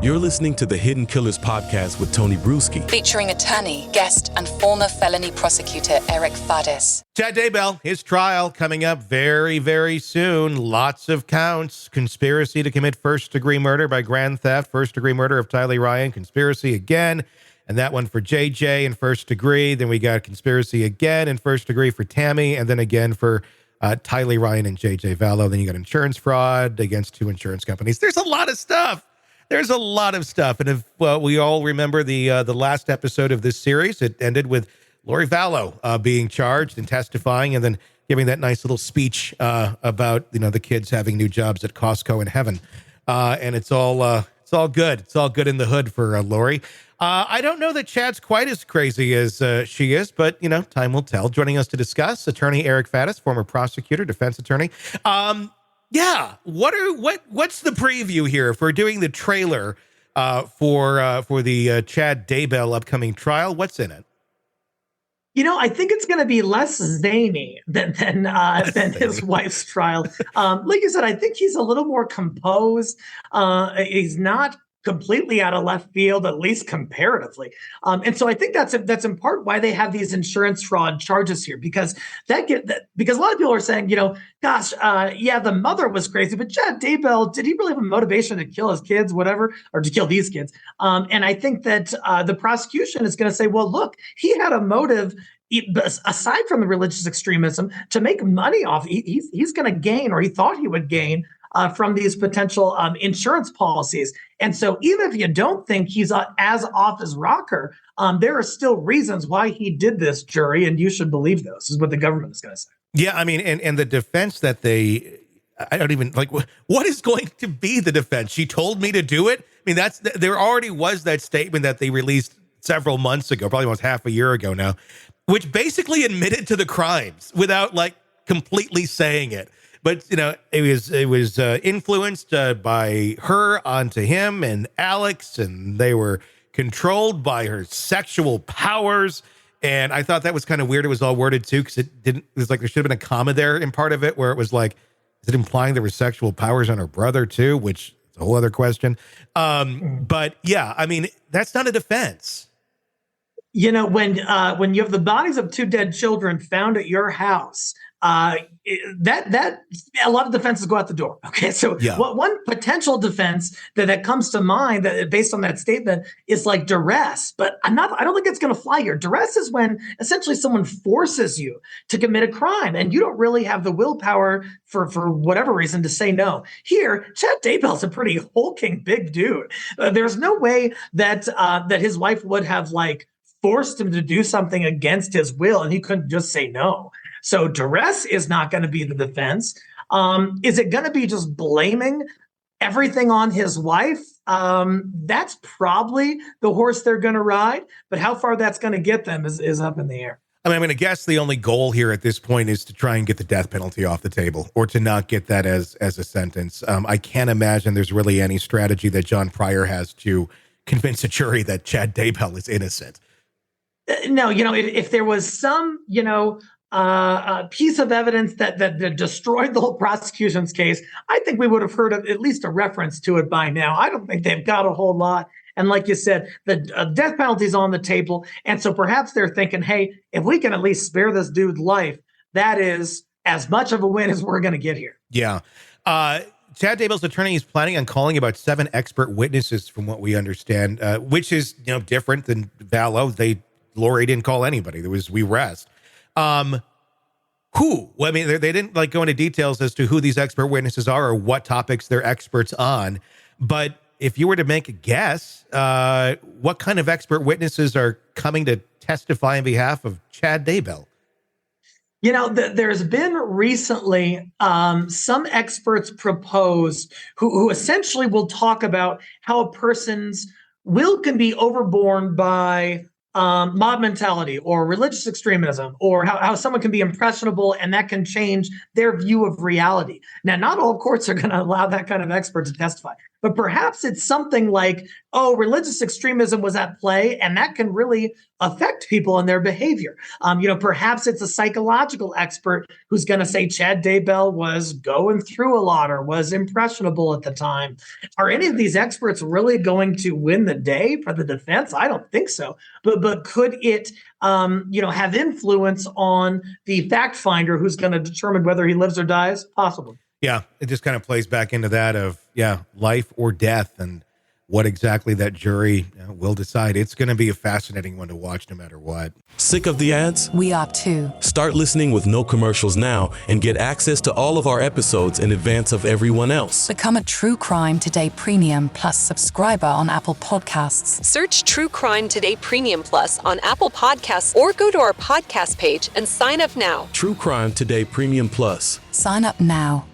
You're listening to the Hidden Killers podcast with Tony Brueski. Featuring attorney, guest, and former felony prosecutor Eric Faddis. Chad Daybell, his trial coming up very, very soon. Lots of counts. Conspiracy to commit first-degree murder by grand theft, first-degree murder of Tylee Ryan, conspiracy again, and that one for JJ in first degree. Then we got conspiracy again in first degree for Tammy, and then again for Tylee Ryan and JJ Vallow. Then you got insurance fraud against two insurance companies. There's a lot of stuff. There's a lot of stuff. And if we all remember the last episode of this series, it ended with Lori Vallow being charged and testifying and then giving that nice little speech about, the kids having new jobs at Costco in heaven. And it's all good. It's all good in the hood for Lori. I don't know that Chad's quite as crazy as she is, but, time will tell. Joining us to discuss, attorney Eric Faddis, former prosecutor, defense attorney. Yeah. What's the preview here if we're doing the trailer for the Chad Daybell upcoming trial? What's in it? I think it's going to be less zany than his wife's trial. Like you said, I think he's a little more composed. He's not completely out of left field, at least comparatively. And so I think that's in part why they have these insurance fraud charges here, because because a lot of people are saying, the mother was crazy, but Chad Daybell, did he really have a motivation to kill his kids, whatever, or to kill these kids? And I think that the prosecution is going to say, well, look, he had a motive aside from the religious extremism to make money off. He's going to gain, or he thought he would gain, from these potential insurance policies. And so even if you don't think he's as off as rocker, there are still reasons why he did this, jury, and you should believe those, is what the government is going to say. Yeah, I mean, and the defense that I don't even, what is going to be the defense? She told me to do it? I mean, there already was that statement that they released several months ago, probably almost half a year ago now, which basically admitted to the crimes without, completely saying it. But, it was influenced by her onto him and Alex, and they were controlled by her sexual powers. And I thought that was kind of weird. It was all worded, too, because it was like there should have been a comma there in part of it where it was like, is it implying there were sexual powers on her brother, too? Which is a whole other question. But, yeah, I mean, that's not a defense. When you have the bodies of two dead children found at your house, that a lot of defenses go out the door. Okay, so one potential defense that comes to mind that based on that statement is duress, but I don't think it's going to fly here. Duress is when essentially someone forces you to commit a crime and you don't really have the willpower for whatever reason to say no. Here, Chad Daybell's a pretty hulking big dude. There's no way that his wife would have forced him to do something against his will and he couldn't just say no. So duress is not going to be the defense. Is it going to be just blaming everything on his wife? That's probably the horse they're going to ride, but how far that's going to get them is up in the air. I mean, I'm going to guess the only goal here at this point is to try and get the death penalty off the table or to not get that as a sentence. I can't imagine there's really any strategy that John Pryor has to convince a jury that Chad Daybell is innocent. No, if there was some, a piece of evidence that destroyed the whole prosecution's case, I think we would have heard of at least a reference to it by now. I don't think they've got a whole lot. And like you said, the death penalty is on the table. And so perhaps they're thinking, hey, if we can at least spare this dude's life, that is as much of a win as we're going to get here. Yeah. Chad Daybell's attorney is planning on calling about 7 expert witnesses from what we understand, which is, different than Vallow. Lori didn't call anybody. We rest. Who? Well, I mean, they didn't go into details as to who these expert witnesses are or what topics they're experts on. But if you were to make a guess, what kind of expert witnesses are coming to testify on behalf of Chad Daybell? There's been recently some experts proposed who essentially will talk about how a person's will can be overborne by mob mentality or religious extremism, or how someone can be impressionable and that can change their view of reality. Now, not all courts are going to allow that kind of expert to testify. but perhaps it's something like, oh, religious extremism was at play, and that can really affect people and their behavior. Perhaps it's a psychological expert who's going to say Chad Daybell was going through a lot or was impressionable at the time. Are any of these experts really going to win the day for the defense? I don't think so. But could it, have influence on the fact finder who's going to determine whether he lives or dies? Possibly. Yeah, it just kind of plays back into that of, life or death and what exactly that jury will decide. It's going to be a fascinating one to watch no matter what. Sick of the ads? We are too. Start listening with no commercials now and get access to all of our episodes in advance of everyone else. Become a True Crime Today Premium Plus subscriber on Apple Podcasts. Search True Crime Today Premium Plus on Apple Podcasts or go to our podcast page and sign up now. True Crime Today Premium Plus. Sign up now.